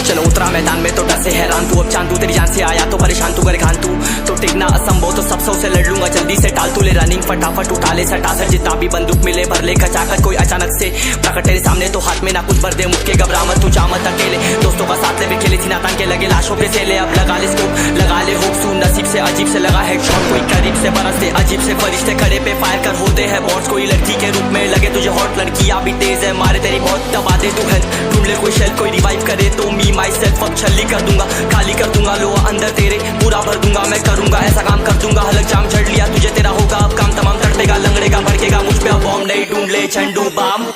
चलो उतरा मैदान में तो डर से हैरान तू, अब चांद तू तेरी जान से आया तो परेशान तू करे घान तू, तो टिकना असंभव तो सब से लड़ लूंगा जल्दी से टाल तू ले रनिंग फटाफट उठा ले सटा सर जितना भी बंदूक मिले भर ले खचाकर कोई अचानक से प्रकट तेरे सामने तो हाथ में ना कुछ भर दे मुक्के घबरा मत तू जा मत अकेले दोस्तों का साथ ले भी खेले थी नातान के लगे लाशों पे से ले अब लगा ले स्कोप लगा ले होप सू नसीब से अजीब से लगा हेडशॉट कोई करीब से बरसते अजीब से फरिश्ते खड़े पे फायर कर होते हैं बॉट्स कोई लड़की के रूप में लगे तुझे हॉट लड़कियां भी तेज है मारे तेरी बहुत दबा दे तू है ढूंढ ले कोई शेल कोई रिवाइव करे तो मी माई सेल्फ अब छल्ली कर दूंगा खाली कर दूंगा लो अंदर तेरे पूरा भर दूंगा मैं करूंगा ऐसा काम कर दूंगा हलक जाम चढ़ लिया तुझे तेरा होगा अब काम तमाम तड़पेगा लंगड़ेगा भड़केगा मुझ पे अब बॉम्ब नहीं ढूंढ ले Zandu balm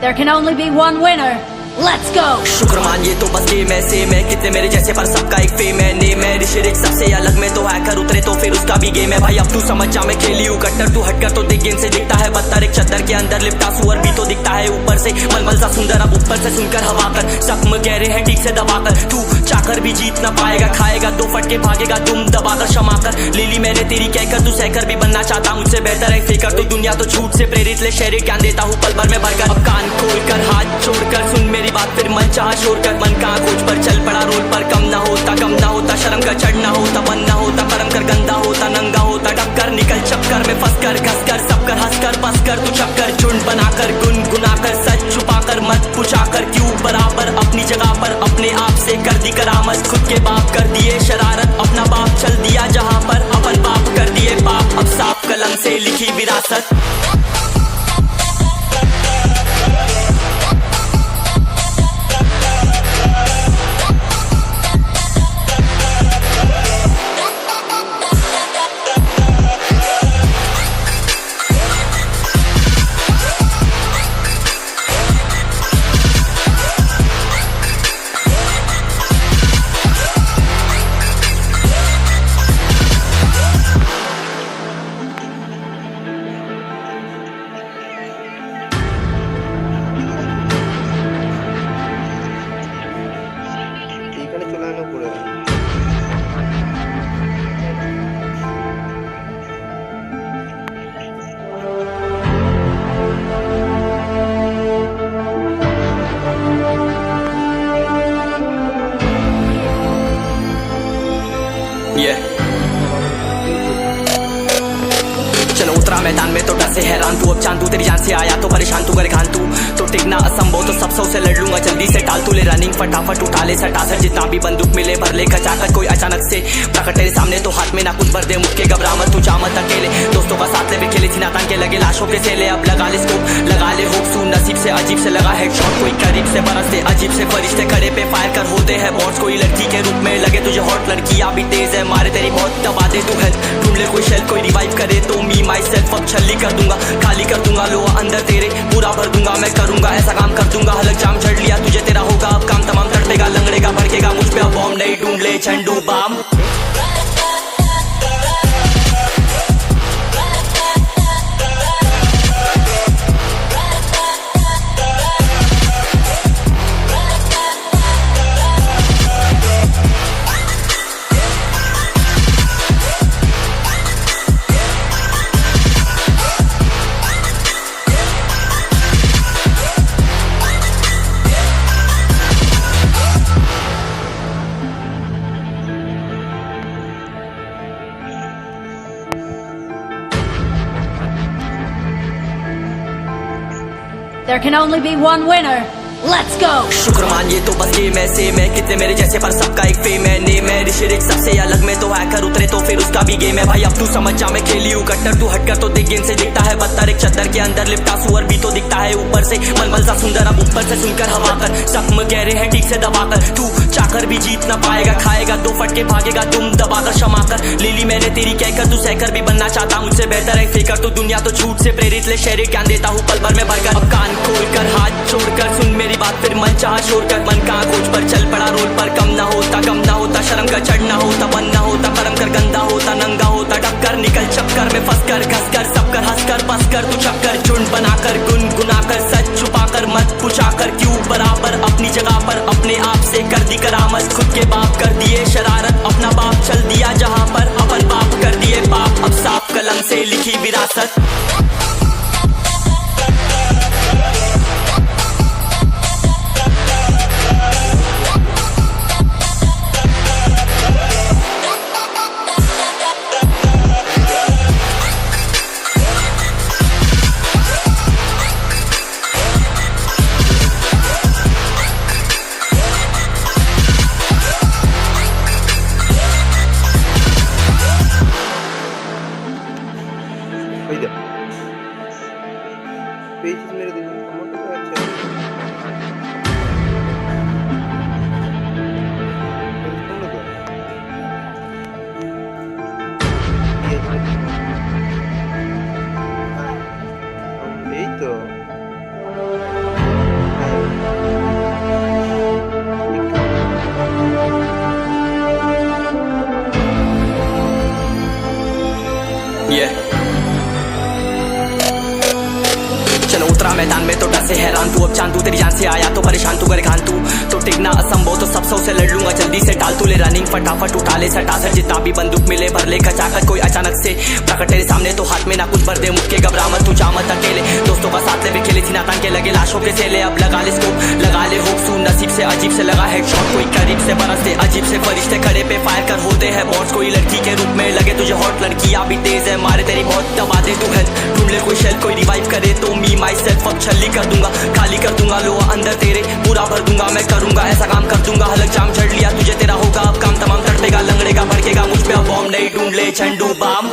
There can only be one winner. Let's go. शुक्रमान ये तो बस गेम है सेम है कितने मेरे जैसे पर सबका एक फेम है नेम है ऋषिरिक सबसे अलग में तो हैकर उतरे तो फिर उसका भी गेम है भाई अब तू समझ जा मैं खेली हूँ कट्टर तू हटकर तो देख गेम से दिखता है बत्तर एक चद्दर के अंदर लिपटा सुअर भी तो दिखता है ऊपर से मलमल सा सुंदर अब ऊपर से सुनकर हवा कर जख्म गहरे हैं ठीक से दबाकर तू चाकर भी जीत ना पाएगा खाएगा दो फटके भागेगा तुम दबाकर क्षमा कर ले ली मैंने तेरी कहकर तू सहकर भी बनना चाहता मुझसे बेहतर है फेकर तो दुनिया तो झूठ से प्रेरित ले शहर ज्ञान देता हूँ पल भर में भरकर अब कान खोल कर हाथ छोड़कर सुन मेरी बात फिर मन चाह शोर कर मन का खोज पर चल पड़ा रोल पर कम ना होता शर्म का चढ़ना होता बन ना होता कर्म कर गंदा होता नंगा होता टक्कर निकल चक्कर में फंस कर घस कर सब कर हंस कर बस कर तू चक्कर झुंड बनाकर गुनगुनाकर सच छुपाकर मत पूछाकर क्यों बराबर अपनी जगह पर अपने आप से कर दी करामत खुद के बाप कर दिए शरारत अपना बाप चल दिया जहाँ पर अपन बाप कर दिए बाप अब साफ कलम से लिखी विरासत चलो उतरा मैदान में तो डर से हैरान तू अब चांद तू तेरी जान से आया तो परेशान तू करे घान तू तो टिकना असंभव तो सब से लड़ लूंगा जल्दी से टाल तू ले रनिंग फटाफट उठा ले सटा सर जितना भी बंदूक मिले भर ले खचाकर कोई अचानक से प्रकट तेरे सामने तो हाथ में ना कुछ भर दे मुक्के घबरा मत तू जा मत अकेले दोस्तों का साथ ले भी खेले थी नातान के लगे लाशों पे से ले अब लगा ले स्कोप लगा ले होप सू नसीब से अजीब से लगा हेडशॉट कोई करीब से बरसते अजीब से फरिश्ते खड़े पे फायर कर होते हैं बॉट्स कोई लड़की के रूप में लगे तुझे हॉट लड़कियां भी तेज है मारे तेरी बहुत दबा दे तू है ढूंढ ले कोई शेल कोई रिवाइव करे तो मी माई सेल्फ अब छल्ली कर दूंगा खाली कर दूंगा लो अंदर तेरे पूरा भर दूंगा मैं करूंगा ऐसा काम कर दूंगा हलक जाम चढ़ लिया तुझे तेरा होगा अब काम तमाम तड़पेगा लंगड़ेगा भड़केगा मुझ पे अब बॉम्ब नहीं ढूंढ ले Zandu balm There can only be one winner. Let's go! शुक्र मानिए तो बस गेम है सेम है, कितने मेरे जैसे पर सबका एक फेम है, नेम है ऋषिरिक सबसे अलग में तो हैकर उतरे तो फिर उसका भी गेम है भाई अब तू समझ जा मैं खेली हूँ कट्टर तू हटकर तो देख गेम से दिखता है बदतर एक चद्दर के अंदर लिपटा सुअर भी तो दिखता है ऊपर से मलमल सा सुंदर अब ऊपर से सुनकर हवा कर जख्म गहरे हैं ठीक से दबाकर तू चाकर भी जीत ना पाएगा खाएगा दो फटके भागेगा तुम दबाकर क्षमा कर ले ली मैंने तेरी कहकर तू सहकर भी बनना चाहता मुझसे बेहतर है फेकर तो दुनिया तो झूठ से प्रेरित ले शहरी ज्ञान देता हूँ पल भर में भरकर अब कान खोलकर हाथ छोड़कर सुन मेरी बात फिर मन चाह शोर कर मन कहाँ खोज पर चल पड़ा रोड पर कम ना होता शर्म का चढ़ना होता बन ना होता कर्म कर गंदा होता नंगा होता टक्कर निकल चक्कर में फंस कर घस कर सब कर हंस कर बस कर तू चक्कर झुंड बनाकर गुनगुनाकर सच छुपाकर मत पूछाकर क्यों बराबर अपनी जगह पर अपने आप से कर दी करामत खुद के बाप कर दिए शरारत अपना बाप चल दिया जहाँ पर अपन बाप कर दिए पाप अब साफ कलम से लिखी विरासत पेजेस मेरे देखो कमेंट तो अच्छा है यही तो चलो उतरा मैदान में तो डर से हैरान तू अब चांद तू तेरी जान से आया तो परेशान तू करे खान तू तो टिकना असंभव तो सब से लड़ लूंगा जल्दी से डाल तू ले रनिंग फटाफट उठा ले सटा सर जितना भी बंदूक मिले भर ले खचाखच कोई अचानक से प्रकट तेरे सामने तो हाथ में ना कुछ भर दे मुक्के घबरा मत तू जा मत अकेले दोस्तों का साथ ले भी खेले थी नातान के लगे लाशों के सेले अब लगा ले स्कोप लगा ले होप सू नसीब से अजीब से लगा हेडशॉट कोई करीब से बरसते अजीब से फरिश्ते खड़े पे फायर कर होते हैं बॉट्स कोई लड़की के रूप में लगे तुझे हॉट लड़कियां भी तेज है मारे तेरी बहुत दबा दे तू हेल्थ ढूंढ ले कोई शेल कोई रिवाइव करे तो मी माई सेल्फ अब छल्ली कर दूंगा खाली कर दूंगा लो अंदर तेरे पूरा भर दूंगा मैं करूंगा ऐसा काम कर दूंगा हलक जाम झड़ लिया तुझे तेरा होगा अब काम तमाम तड़पेगा लंगड़ेगा भड़केगा मुझ पे अब बॉम्ब नहीं ढूंढ ले Zandu balm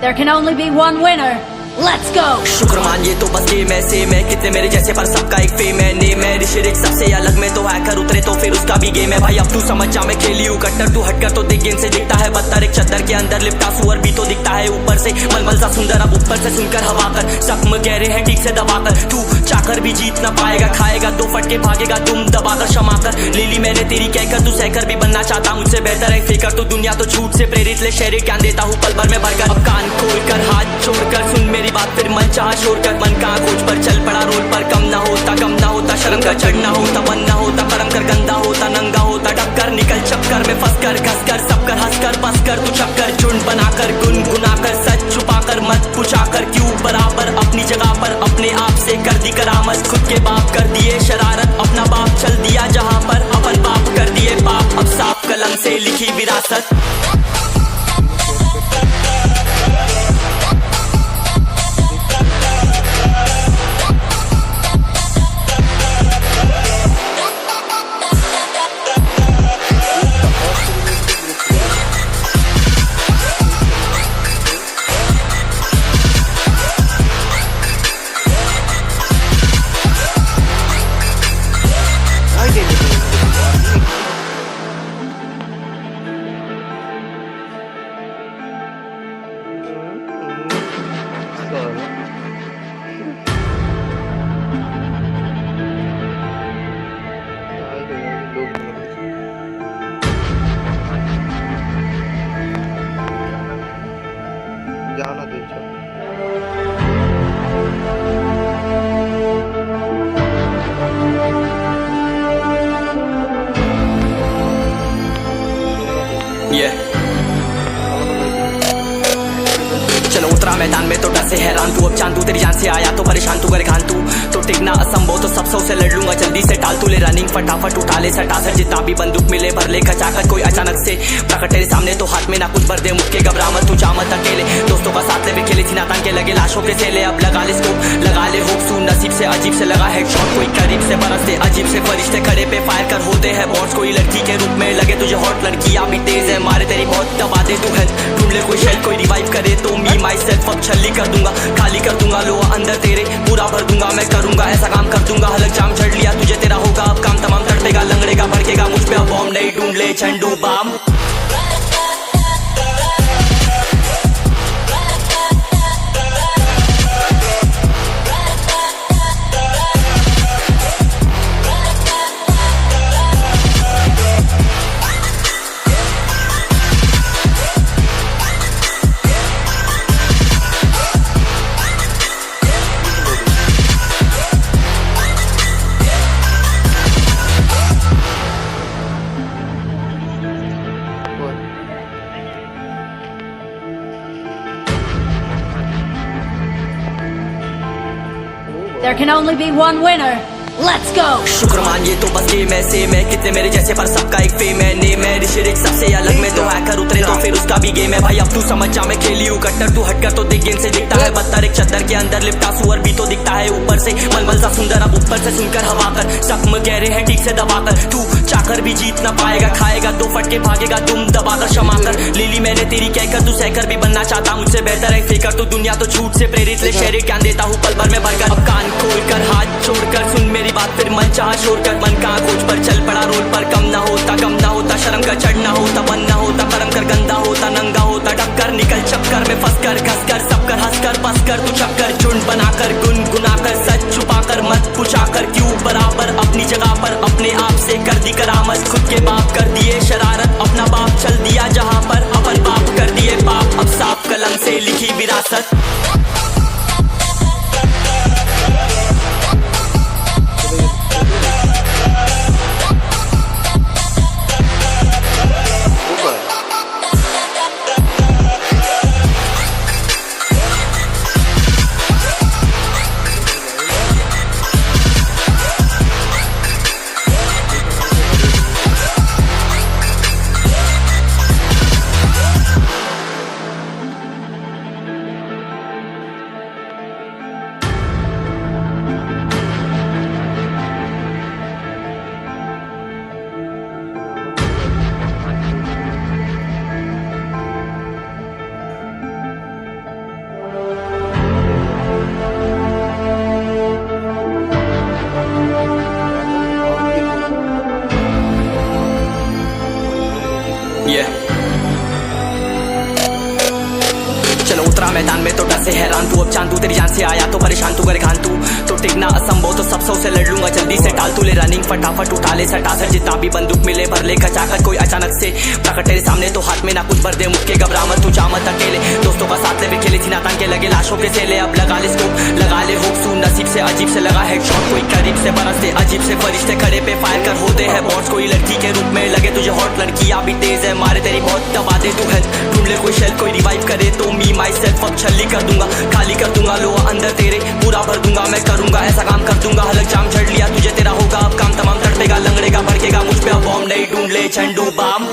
There can only be one winner. Let's go! शुक्र मानिए तो बस गेम है सेम है, कितने मेरे जैसे पर सबका एक फेम है, नेम है ऋषिरिक सबसे अलग में तो हैकर उतरे तो फिर उसका भी गेम है भाई अब तू समझ जा मैं खेली हूँ कट्टर तू हटकर तो देख गेम से दिखता है बदतर एक चद्दर के अंदर लिपटा सुअर भी तो दिखता है ऊपर से मलमल सा सुंदर अब ऊपर से सुनकर हवा कर जख्म गहरे हैं ठीक से दबाकर तू चाकर भी जीत ना पाएगा खाएगा दो फटके भागेगा तुम दबाकर क्षमा कर ले ली मैंने तेरी कहकर तू सहकर भी बनना चाहता मुझसे बेहतर है फेकर तो दुनिया तो झूठ से प्रेरित ले शहरी ज्ञान देता हूँ पल भर में भरकर अब कान खोलकर हाथ छोड़कर सुन मेरी बात फिर मन चाह शोर कर मन कहाँ खोज पर चल पड़ा रोड पर कम ना होता शर्म का चढ़ना होता बन ना होता कर्म कर गंदा होता नंगा होता टक्कर निकल चक्कर में फंस कर घस कर सब कर हंस कर बस कर तू चक्कर झुंड बनाकर गुनगुनाकर सच छुपाकर मत पूछाकर क्यों बराबर अपनी जगह पर अपने आप से कर दी करामत खुद के बाप कर दिए शरारत अपना बाप चल दिया जहाँ पर अपन बाप कर दिए पाप अब साफ कलम से लिखी विरासत चलो उतरा मैदान में तो डर से हैरान तू अब चांद तू तेरी जान से आया तो परेशान तू करे खान तू तो टिकना असंभव तो सब से लड़ लूंगा जल्दी से टाल तू ले रनिंग फटाफट उठा ले सटा सर जितना भी बंदूक मिले भर ले खचाकर कोई अचानक से प्रकट तेरे सामने तो हाथ में ना कुछ भर दे मुक्के घबरा मत तू जा मत अकेले दोस्तों का साथ ले भी खेले थी नातान के लगे लाशों के सेले अब लगा ले स्कोप लगा ले होप सू नसीब से अजीब से लगा हेडशॉट कोई करीब से बरसते अजीब से फरिश्ते खड़े पे फायर कर होते हैं बॉट्स कोई लड़की के रूप में लगे तुझे हॉट लड़कियां भी तेज है मारे तेरी बहुत दबा दे तू हेल्थ ढूंढ ले कोई शेल कोई रिवाइव करे तो मी माई सेल्फ अब छल्ली कर दूंगा खाली कर दूंगा लो अंदर तेरे पूरा भर दूंगा मैं करूंगा ऐसा काम कर दूंगा हलक जाम चढ़ लिया तुझे तेरा होगा अब काम तमाम तड़पेगा लंगड़ेगा भड़केगा मुझ पे अब बॉम्ब नहीं ढूंढ ले Zandu balm There can only be one winner. Let's go! शुक्रमान ये तो बस गेम ऐसे मैं कितने मेरे जैसे पर सबका एक फेम है नेम है ऋषिरिक सबसे अलग में तो हैकर उतरे तो फिर उसका भी गेम है भाई अब तू समझ जा मैं खेली हूँ कट्टर तू हटकर तो देख गेम से दिखता है बदतर एक चद्दर के अंदर लिपटा सुअर भी तो दिखता है ऊपर से मलमल सा सुंदर अब ऊपर से सुनकर हवा कर जख्म गहरे हैं ठीक से दबाकर तू चाकर भी जीत ना पाएगा खाएगा दो फटके भागेगा तुम दबाकर क्षमा कर ले ली मैंने तेरी कहकर तू सहकर भी बनना चाहता मुझसे बेहतर है फेकर तो दुनिया तो झूठ से प्रेरित ले शहर ज्ञान देता हूँ पल भर में भरकर अब कान खोलकर हाथ छोड़कर सुन मेरी बात फिर मन चाह शोर कर मन का खोज पर चल पड़ा रोल पर कम ना होता शर्म का चढ़ना होता बनना होता कर्म कर गंदा होता नंगा होता टक्कर निकल चक्कर में फंस कर घस कर सब कर हंस कर बस कर तू चक्कर झुंड बनाकर गुनगुनाकर सच छुपाकर मत पूछाकर क्यों बराबर अपनी जगह पर अपने आप से कर दी करामत खुद के बाप कर दिए शरारत अपना बाप चल दिया जहाँ पर अपन बाप कर दिए बाप अब साफ कलम से लिखी विरासत चलो उतरा मैदान में तो डर से हैरान तू अब चांद तू तेरी जान से आया तो परेशान तू करे खान तू तो टिकना असंभव तो सब से लड़ लूंगा जल्दी से टाल तू ले रनिंग फटाफट उठा ले सटा सर जितना भी बंदूक मिले भर ले खचाकर कोई अचानक से प्रकट तेरे सामने तो हाथ में ना कुछ भर दे मुक्के घबरा मत तू जा मत अकेले दोस्तों का साथ ले भी खेली थी नातान के लगे लाशों के सेले अब लगा ले स्कोप लगा ले होप सू नसीब से अजीब से लगा हेडशॉट कोई करीब से बरसते अजीब से फरिश्ते खड़े पे फायर कर होते हैं बॉट्स कोई लड़की के रूप में लगे तुझे हॉट लड़कियां भी तेज है मारे तेरी बहुत दबा दे तू हेल्थ ढूंढ ले कोई शेल कोई रिवाइव करे तो मी माई सेल्फ अब छल्ली कर दूंगा खाली कर दूंगा लो अंदर तेरे पूरा भर दूंगा मैं करूंगा ऐसा काम कर दूंगा हलक जाम चढ़ लिया तुझे तेरा होगा अब काम तमाम तड़पेगा लंगड़ेगा भड़केगा मुझ पे अब बॉम्ब नहीं ढूंढ ले Zandu balm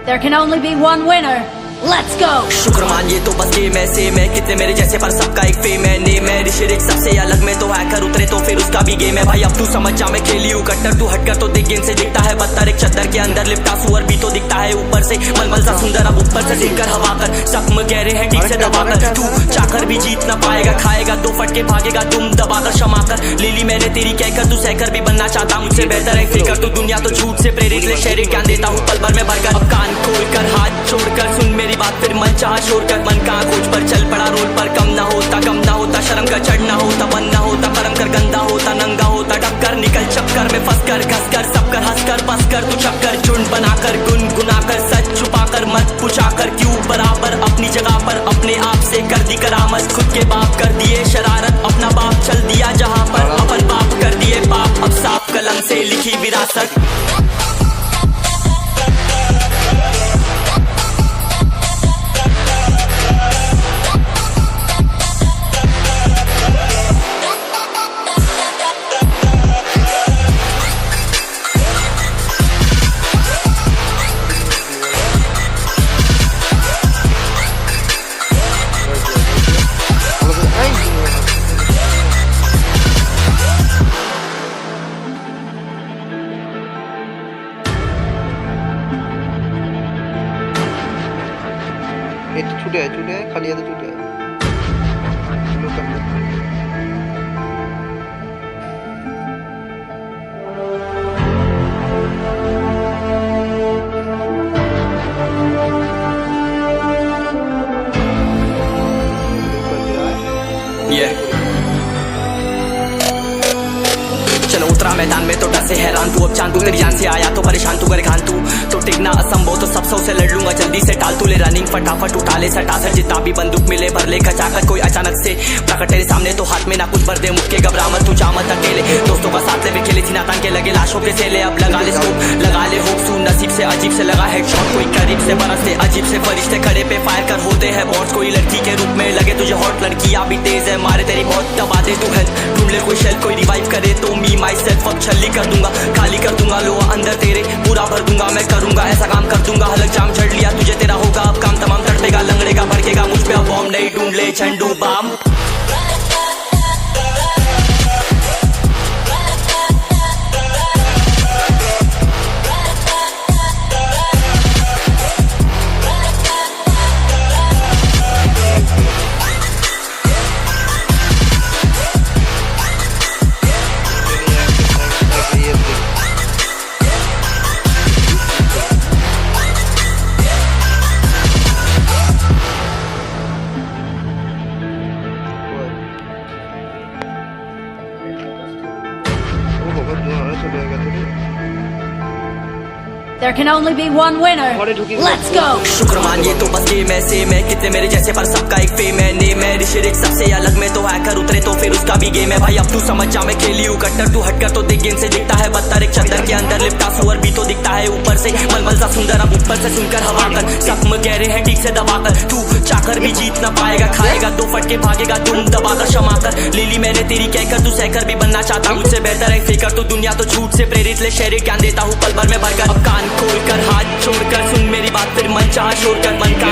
There can only be one winner. Let's go! शुक्र मानिए तो बस गेम है सेम है, कितने मेरे जैसे पर सबका एक फेम है, नेम है ऋषिरिक सबसे अलग में तो हैकर उतरे तो फिर उसका भी गेम है भाई। अब तू समझ जा मैं खेली हूँ कट्टर, तू हटकर तो देख गेम से दिखता है पत्थर, एक चद्दर के अंदर लिपटा सुअर भी तो दिखता है ऊपर से मलमल सा सुंदर, अब ऊपर से सिर कर हवा कर जख्म गहरे हैं ठीक से दबाकर, तू चाकर भी जीत ना पाएगा, खाएगा दो फटके भागेगा तुम दबाकर क्षमा कर, ले ली मैंने तेरी कहकर तू सहकर भी बनना चाहता मुझसे बेहतर है फिकर, तू दुनिया तो झूठ से प्रेरित ले शहरी ज्ञान देता हूँ पल भर में भरकर, अब कान खोल कर हाथ छोड़कर सुन मेरी बात फिर मन चाह शोर कर, मन कहाँ खोज पर चल पड़ा रोल पर, कम ना होता शर्म का चढ़ना होता बन ना होता करम कर गंदा होता नंगा होता टक्कर निकल चक्कर में फंस कर घस कर सब कर हंस कर बस कर तू चक्कर झुंड बनाकर गुनगुनाकर सच छुपाकर मत पुछाकर क्यों बराबर अपनी जगह पर अपने आप से कर दी करामत, खुद के बाप कर दिए शरारत, अपना बाप चल दिया जहाँ पर अपन बाप कर दिए पाप, अब साफ कलम से लिखी विरासत। ये तो छूटे है खाली है तो छूटे है चलो उतरा मैदान में तो डर से हैरान तू, अब चांद तू तेरी जान से आया तो परेशान तू करे खान तू तो टिकना असंभव तो सब से लड़ लूंगा जल्दी से टाल तू ले रनिंग फटाफट उठा ले सटा सर जितना भी बंदूक मिले भर ले खचाकर कोई अचानक से प्रकट तेरे सामने तो हाथ में ना कुछ भर दे मुक्के घबरा मत तू जा मत अकेले दोस्तों का साथ ले खेले थी नातान के लगे लाशों के सेले, अब लगा ले स्कोप लगा ले होप सू नसीब से अजीब से लगा हेडशॉट कोई करीब से बरसते अजीब से फरिश्ते खड़े पे फायर कर होते हैं बॉट्स, कोई लड़की के रूप में लगे तुझे हॉट लड़कियां भी तेज है मारे तेरी बहुत दबा दे तू हेल्थ ढूंढ ले कोई शेल कोई रिवाइव करे तो मी माई सेल्फ अब छल्ली कर दूंगा खाली कर दूंगा लो अंदर तेरे पूरा भर दूंगा मैं करूंगा ऐसा काम कर दूंगा हलक जाम चढ़ लिया तुझे तेरा होगा अब काम तमाम तड़पेगा लंगड़ेगा भड़केगा मुझ पे अब बॉम्ब नहीं ढूंढ ले Zandu balm. There can only be one winner. Let's go! शुक्र मानिए तो बस गेम है सेम है, कितने मेरे जैसे पर सबका एक फेम है, नेम है ऋषिरिक सबसे अलग में तो हैकर उतरे तो फिर उसका भी गेम है भाई। अब तू समझ जा मैं खेली हूँ कट्टर, तू हटकर तो देख गेम से दिखता है पत्थर, एक चद्दर के अंदर लिपटा सुअर भी तो दिखता है ऊपर से मलमल सा सुंदर, अब ऊपर से सुनकर हवा कर जख्म गहरे हैं ठीक से दबाकर, तू चाकर भी जीत ना पाएगा, खाएगा दो फटके भागेगा तुम दबाकर क्षमा कर, ले ली मैंने तेरी कहकर तू सहकर भी बनना चाहता मुझसे बेहतर है फिकर, तू दुनिया तो झूठ से प्रेरित ले शहरी ज्ञान देता हूँ पल भर में भरकर, अब कान खोल कर हाथ छोड़कर सुन मेरी बात फिर मन चाह शोर कर मन का